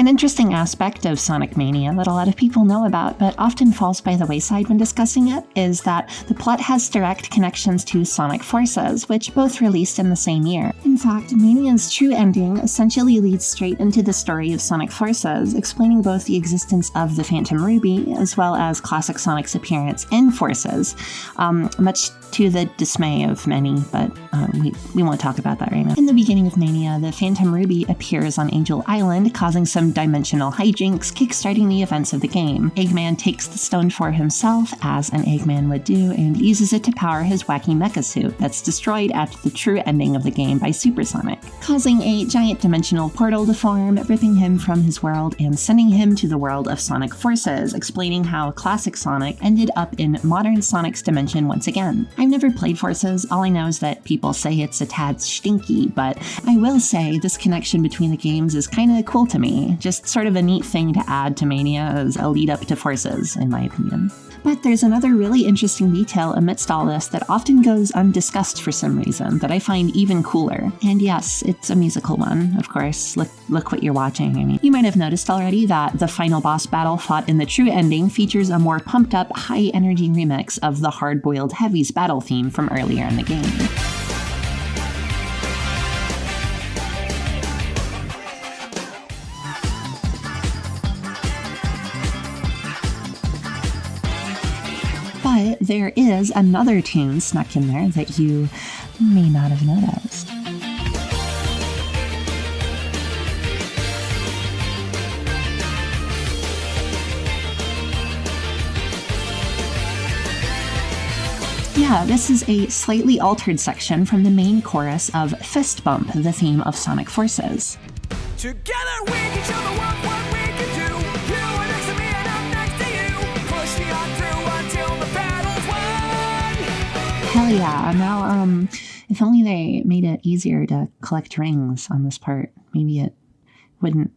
An interesting aspect of Sonic Mania that a lot of people know about but often falls by the wayside when discussing it is that the plot has direct connections to Sonic Forces, which both released in the same year. In fact, Mania's true ending essentially leads straight into the story of Sonic Forces, explaining both the existence of the Phantom Ruby as well as classic Sonic's appearance in Forces, much to the dismay of many, but we won't talk about that right now. In the beginning of Mania, the Phantom Ruby appears on Angel Island, causing some dimensional hijinks, kickstarting the events of the game. Eggman takes the stone for himself, as an Eggman would do, and uses it to power his wacky mecha suit that's destroyed at the true ending of the game by Supersonic, causing a giant dimensional portal to form, ripping him from his world and sending him to the world of Sonic Forces, explaining how classic Sonic ended up in modern Sonic's dimension once again. I've never played Forces, all I know is that people say it's a tad stinky, but I will say this connection between the games is kinda cool to me. Just sort of a neat thing to add to Mania as a lead up to Forces, in my opinion. But there's another really interesting detail amidst all this that often goes undiscussed for some reason that I find even cooler. And yes, it's a musical one, of course. Look what you're watching. I mean, you might have noticed already that the final boss battle fought in the true ending features a more pumped up, high energy remix of the Hard-Boiled Heavy's battle theme from earlier in the game. But there is another tune snuck in there that you may not have noticed. Yeah, this is a slightly altered section from the main chorus of Fist Bump, the theme of Sonic Forces. Together we can show the world what we can do. You are next to me and I'm next to you. Pushing on through until the battle's won. Hell yeah. Now, if only they made it easier to collect rings on this part, maybe it wouldn't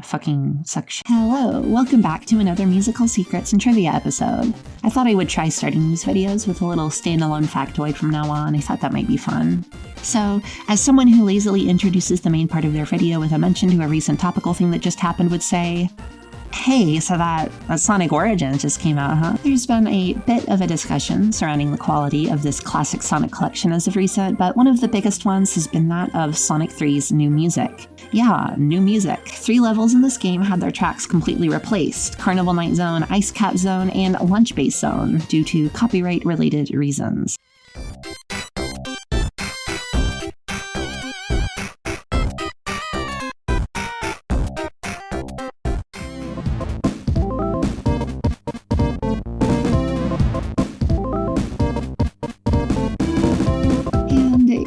fucking suck shit. Hello, welcome back to another Musical Secrets and Trivia episode. I thought I would try starting these videos with a little standalone factoid from now on. I thought that might be fun. So, as someone who lazily introduces the main part of their video with a mention to a recent topical thing that just happened would say, hey, so that Sonic Origins just came out, huh? There's been a bit of a discussion surrounding the quality of this classic Sonic collection as of recent, but one of the biggest ones has been that of Sonic 3's new music. Yeah, new music. 3 levels in this game had their tracks completely replaced: Carnival Night Zone, Ice Cap Zone, and Lunch Base Zone, due to copyright-related reasons.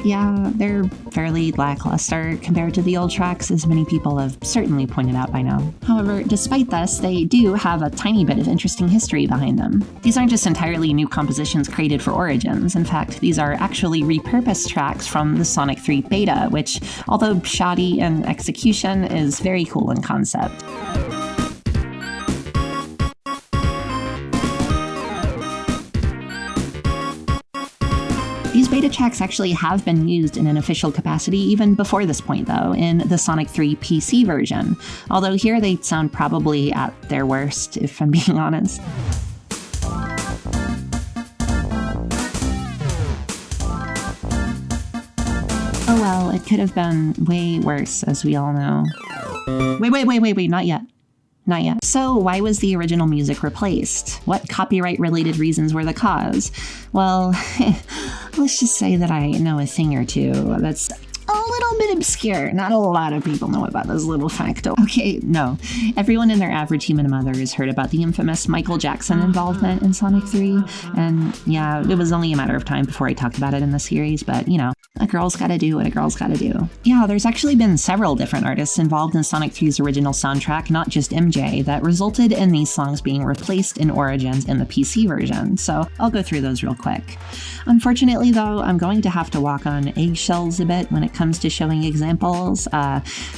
Yeah, they're fairly lackluster compared to the old tracks, as many people have certainly pointed out by now. However, despite this, they do have a tiny bit of interesting history behind them. These aren't just entirely new compositions created for Origins. In fact, these are actually repurposed tracks from the Sonic 3 beta, which, although shoddy in execution, is very cool in concept. These beta tracks actually have been used in an official capacity even before this point, though, in the Sonic 3 PC version, although here they sound probably at their worst, if I'm being honest. Oh well, it could have been way worse, as we all know. Wait, not yet. Not yet. So why was the original music replaced? What copyright-related reasons were the cause? Well, let's just say that I know a thing or two that's a little bit obscure. Not a lot of people know about this little facto. Okay, no. Everyone and their average human mother has heard about the infamous Michael Jackson involvement in Sonic 3. And yeah, it was only a matter of time before I talked about it in the series, but you know, a girl's gotta do what a girl's gotta do. Yeah, there's actually been several different artists involved in Sonic 3's original soundtrack, not just MJ, that resulted in these songs being replaced in Origins in the PC version, so I'll go through those real quick. Unfortunately, though, I'm going to have to walk on eggshells a bit when it comes to showing examples.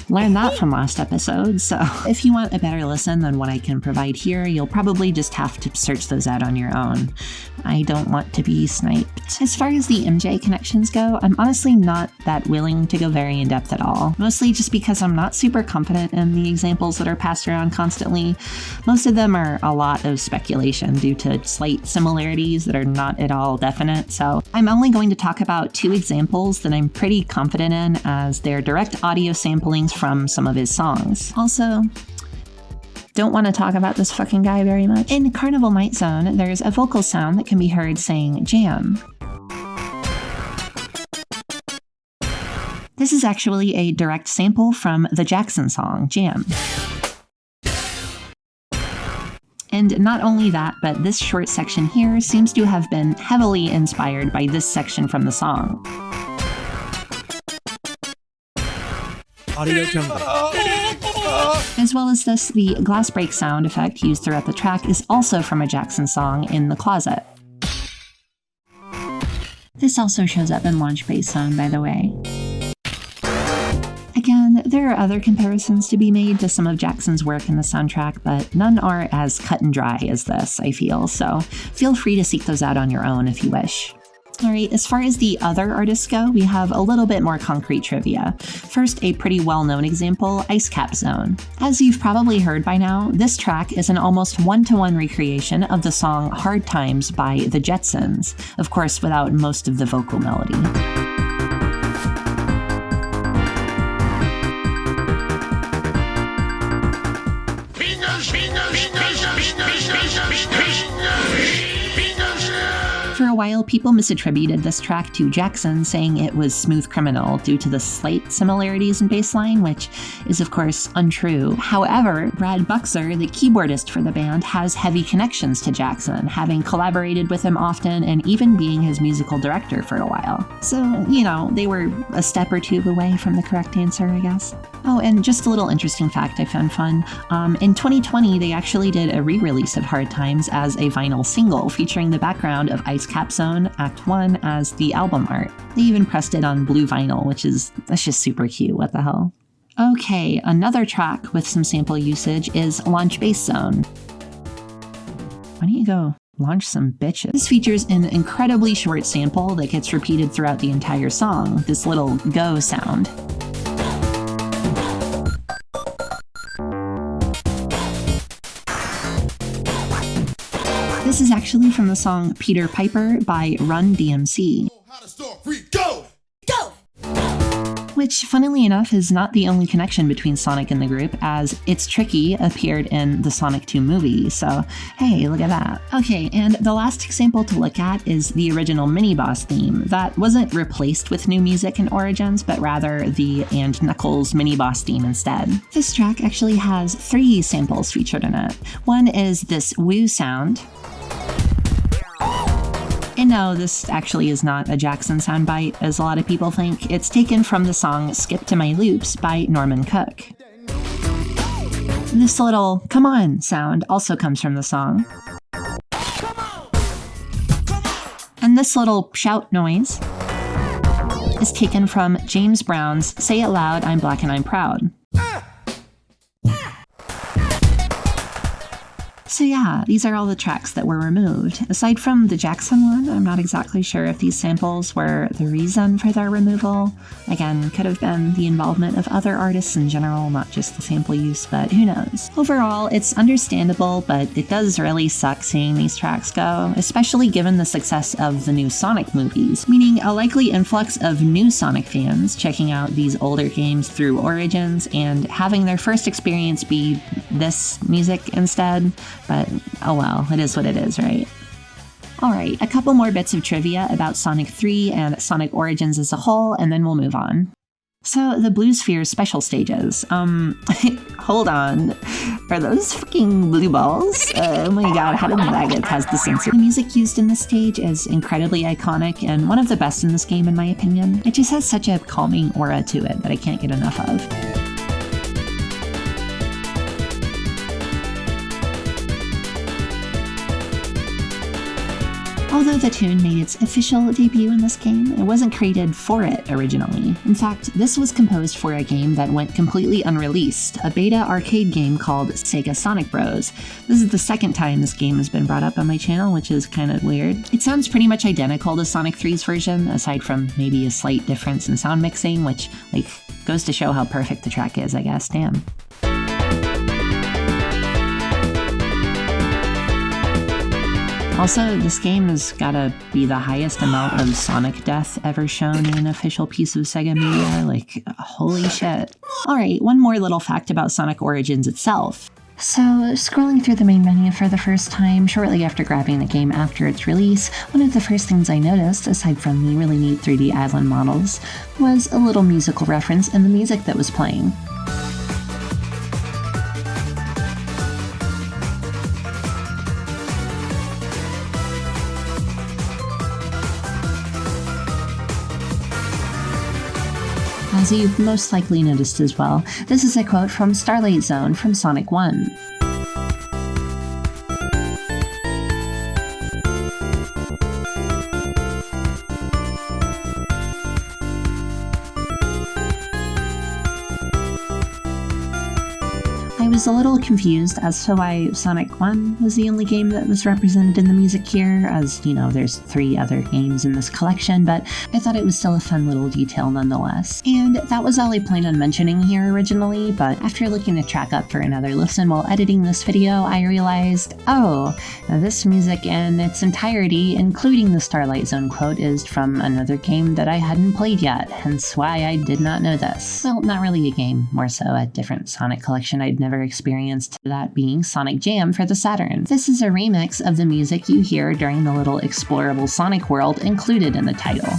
Learned that from last episode, so if you want a better listen than what I can provide here, you'll probably just have to search those out on your own. I don't want to be sniped. As far as the MJ connections go, I'm honestly honestly not that willing to go very in-depth at all, mostly just because I'm not super confident in the examples that are passed around constantly. Most of them are a lot of speculation due to slight similarities that are not at all definite, so I'm only going to talk about 2 examples that I'm pretty confident in, as they're direct audio samplings from some of his songs. Also, don't want to talk about this fucking guy very much. In Carnival Night Zone, there's a vocal sound that can be heard saying jam. This is actually a direct sample from the Jackson song, Jam. And not only that, but this short section here seems to have been heavily inspired by this section from the song. Audio jungle. As well as this, the glass break sound effect used throughout the track is also from a Jackson song, In the Closet. This also shows up in Launch Base Zone, by the way. Again, there are other comparisons to be made to some of Jackson's work in the soundtrack, but none are as cut and dry as this, I feel, so feel free to seek those out on your own if you wish. Alright, as far as the other artists go, we have a little bit more concrete trivia. First, a pretty well-known example, Ice Cap Zone. As you've probably heard by now, this track is an almost one-to-one recreation of the song Hard Times by the Jetsons, of course without most of the vocal melody. For a while, people misattributed this track to Jackson, saying it was Smooth Criminal due to the slight similarities in bassline, which is of course untrue. However, Brad Buxer, the keyboardist for the band, has heavy connections to Jackson, having collaborated with him often and even being his musical director for a while. So, you know, they were a step or two away from the correct answer, I guess. Oh, and just a little interesting fact I found fun. In 2020, they actually did a re-release of Hard Times as a vinyl single, featuring the background of Ice Cap Zone Act 1 as the album art. They even pressed it on blue vinyl, that's just super cute, what the hell. Okay, another track with some sample usage is Launch Base Zone. Why don't you go launch some bitches? This features an incredibly short sample that gets repeated throughout the entire song, this little go sound. This is actually from the song Peter Piper by Run DMC. Which, funnily enough, is not the only connection between Sonic and the group, as It's Tricky appeared in the Sonic 2 movie, so hey, look at that. Okay, and the last example to look at is the original mini-boss theme that wasn't replaced with new music in Origins, but rather the And Knuckles mini-boss theme instead. This track actually has 3 samples featured in it. One is this woo sound. And no, this actually is not a Jackson soundbite, as a lot of people think. It's taken from the song Skip to My Loops by Norman Cook. This little come on sound also comes from the song. And this little shout noise is taken from James Brown's Say It Loud, I'm Black and I'm Proud. So yeah, these are all the tracks that were removed. Aside from the Jackson one, I'm not exactly sure if these samples were the reason for their removal. Again, could have been the involvement of other artists in general, not just the sample use, but who knows. Overall, it's understandable, but it does really suck seeing these tracks go, especially given the success of the new Sonic movies, meaning a likely influx of new Sonic fans checking out these older games through Origins and having their first experience be this music instead. But oh well, it is what it is, right? Alright, a couple more bits of trivia about Sonic 3 and Sonic Origins as a whole, and then we'll move on. So, the Blue Sphere special stages. Hold on. Are those fucking blue balls? Oh my god, how did that get past the censor? The music used in this stage is incredibly iconic and one of the best in this game in my opinion. It just has such a calming aura to it that I can't get enough of. Although the tune made its official debut in this game, it wasn't created for it originally. In fact, this was composed for a game that went completely unreleased, a beta arcade game called Segasonic Bros. This is the second time this game has been brought up on my channel, which is kind of weird. It sounds pretty much identical to Sonic 3's version, aside from maybe a slight difference in sound mixing, which, goes to show how perfect the track is, I guess. Damn. Also, this game has gotta be the highest amount of Sonic death ever shown in an official piece of Sega media. Holy shit. Alright, one more little fact about Sonic Origins itself. So, scrolling through the main menu for the first time, shortly after grabbing the game after its release, one of the first things I noticed, aside from the really neat 3D island models, was a little musical reference in the music that was playing. As you've most likely noticed as well, this is a quote from Starlight Zone from Sonic 1. I was a little confused as to why Sonic 1 was the only game that was represented in the music here, as, there's 3 other games in this collection, but I thought it was still a fun little detail nonetheless. And that was all I planned on mentioning here originally, but after looking the track up for another listen while editing this video, I realized, this music in its entirety, including the Starlight Zone quote, is from another game that I hadn't played yet, hence why I did not know this. Well, not really a game, more so a different Sonic collection I'd never experienced, that being Sonic Jam for the Saturn. This is a remix of the music you hear during the little explorable Sonic world included in the title.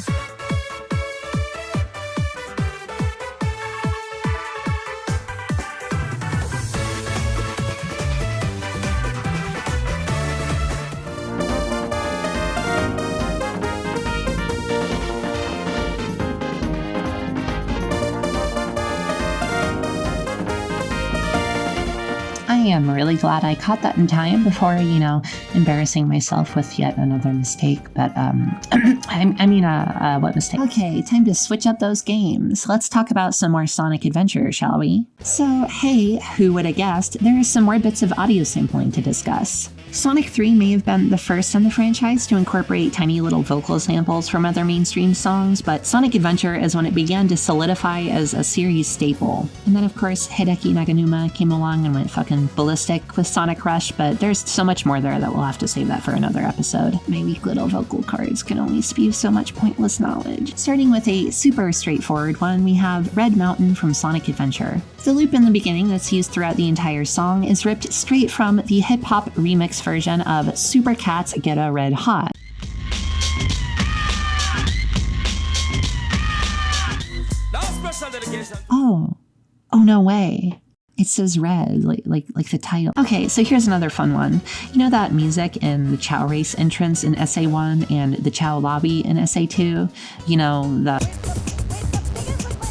I am really glad I caught that in time before, embarrassing myself with yet another mistake. But, what mistake? Okay, time to switch up those games. Let's talk about some more Sonic Adventure, shall we? So, hey, who would have guessed, there are some more bits of audio sampling to discuss. Sonic 3 may have been the first in the franchise to incorporate tiny little vocal samples from other mainstream songs, but Sonic Adventure is when it began to solidify as a series staple. And then of course Hideki Naganuma came along and went fucking ballistic with Sonic Rush, but there's so much more there that we'll have to save that for another episode. My weak little vocal cords can only spew so much pointless knowledge. Starting with a super straightforward one, we have Red Mountain from Sonic Adventure. The loop in the beginning that's used throughout the entire song is ripped straight from the hip-hop remix version of Super Cat's Ghetto Red Hot. Oh no way. It says red, like the title. Okay, so here's another fun one. You know that music in the Chow Race entrance in SA1 and the Chow Lobby in SA2?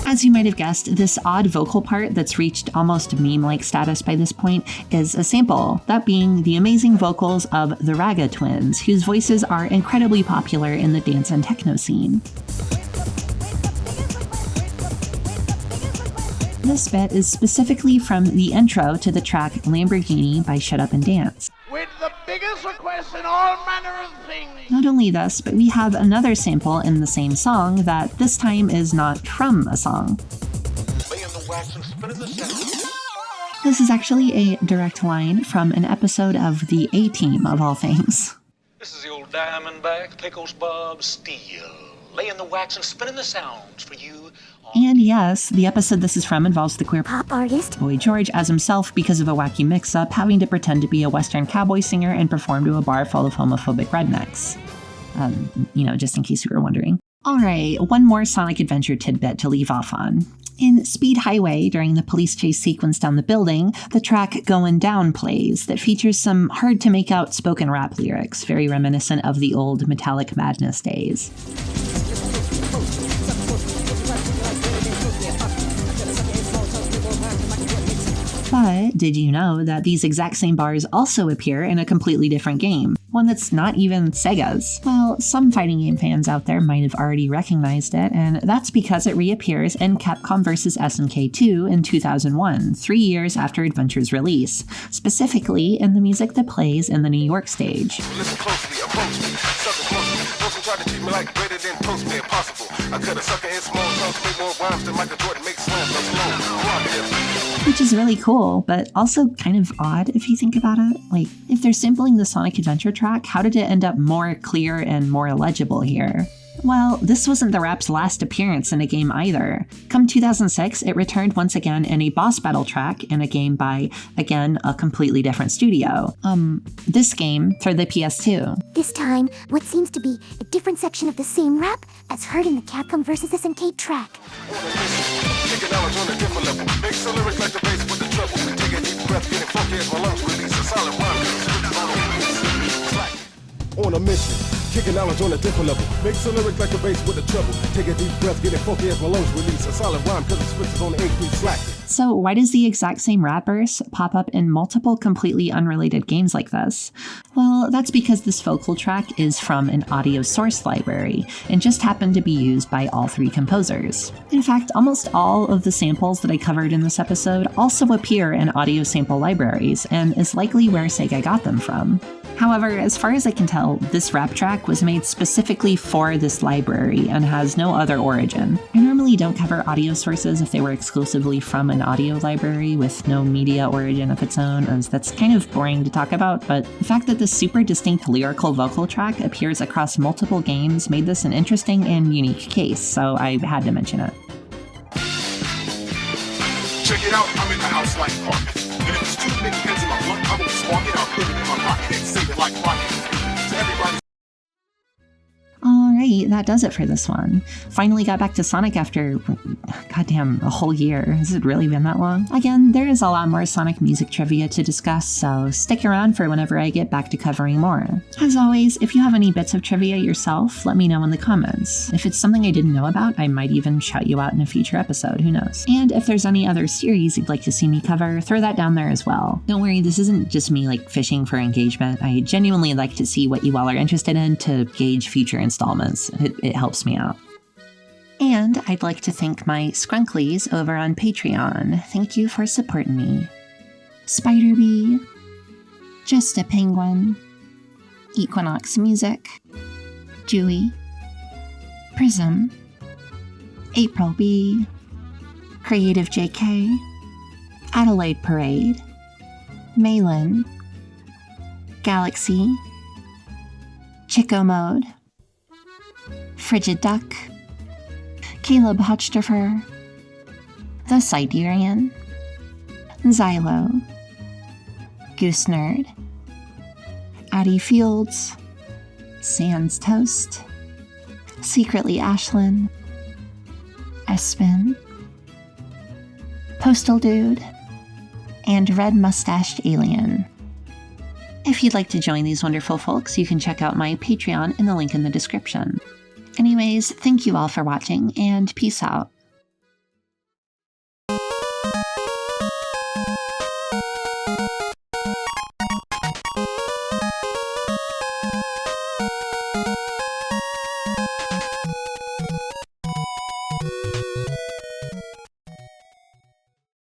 As you might have guessed, this odd vocal part that's reached almost meme-like status by this point is a sample, that being the amazing vocals of the Raga Twins, whose voices are incredibly popular in the dance and techno scene. This bit is specifically from the intro to the track Lamborghini by Shut Up and Dance. With the biggest requests in all manner of things. Not only this, but we have another sample in the same song that this time is not from a song. This is actually a direct line from an episode of the A-Team, of all things. This is the old Diamondback, Pecos Bob Steele, laying the wax and spinning the sounds for you. And yes, the episode this is from involves the queer pop artist Boy George as himself because of a wacky mix-up, having to pretend to be a Western cowboy singer and perform to a bar full of homophobic rednecks. Just in case you were wondering. Alright, one more Sonic Adventure tidbit to leave off on. In Speed Highway, during the police chase sequence down the building, the track Goin' Down plays that features some hard-to-make-out spoken rap lyrics, very reminiscent of the old Metallic Madness days. But But did you know that these exact same bars also appear in a completely different game? One that's not even Sega's. Well, some fighting game fans out there might have already recognized it, and that's because it reappears in Capcom vs. SNK 2 in 2001, 3 years after Adventure's release, specifically in the music that plays in the New York stage. Listen closely, approach me, sucker close me. Those who try to treat me like greater than post me impossible. I cut a sucker in small chunks, make more rhymes than Michael Jordan makes slams alone. Which is really cool, but also kind of odd if you think about it. Like, if they're sampling the Sonic Adventure track, how did it end up more clear and more legible here? Well, this wasn't the rap's last appearance in a game either. Come 2006, it returned once again in a boss battle track in a game by, again, a completely different studio. This game for the PS2. This time, what seems to be a different section of the same rap as heard in the Capcom vs. SNK track. Taking knowledge on a different level. Makes a lyric like the bass with the treble. Take a deep breath, getting funky as my lungs release a solid rhyme. On a mission. Kicking knowledge on a different level. Makes a lyric like the bass with the treble. Take a deep breath, getting funky as my lungs release a solid rhyme because the switches on the increase slack. So why does the exact same rap verse pop up in multiple completely unrelated games like this? Well, that's because this vocal track is from an audio source library and just happened to be used by all three composers. In fact, almost all of the samples that I covered in this episode also appear in audio sample libraries and is likely where Sega got them from. However, as far as I can tell, this rap track was made specifically for this library and has no other origin. I normally don't cover audio sources if they were exclusively from an audio library with no media origin of its own, as that's kind of boring to talk about, but the fact that this super distinct lyrical vocal track appears across multiple games made this an interesting and unique case, so I had to mention it. Check it out, I'm in the house like Park. And if it's too many heads in my blunt, I'm gonna spark it out, put it in my pocket, and save it like rocket. To everybody. Alright, that does it for this one. Finally got back to Sonic after, goddamn, a whole year. Has it really been that long? Again, there is a lot more Sonic music trivia to discuss, so stick around for whenever I get back to covering more. As always, if you have any bits of trivia yourself, let me know in the comments. If it's something I didn't know about, I might even shout you out in a future episode, who knows. And if there's any other series you'd like to see me cover, throw that down there as well. Don't worry, this isn't just me fishing for engagement. I genuinely like to see what you all are interested in to gauge future installments. It helps me out. And I'd like to thank my Skrunklies over on Patreon. Thank you for supporting me. Spider-Bee, Just a Penguin, Equinox Music, Dewey, Prism, April B, Creative JK, Adelaide Parade, Malin, Galaxy, Chico Mode, Frigid Duck, Caleb Hutchterfer, The Siderian, Xylo, Goose Nerd, Addie Fields, Sans Toast, Secretly Ashlyn, Espin, Postal Dude, and Red Mustached Alien. If you'd like to join these wonderful folks, you can check out my Patreon in the link in the description. Anyways, thank you all for watching, and peace out.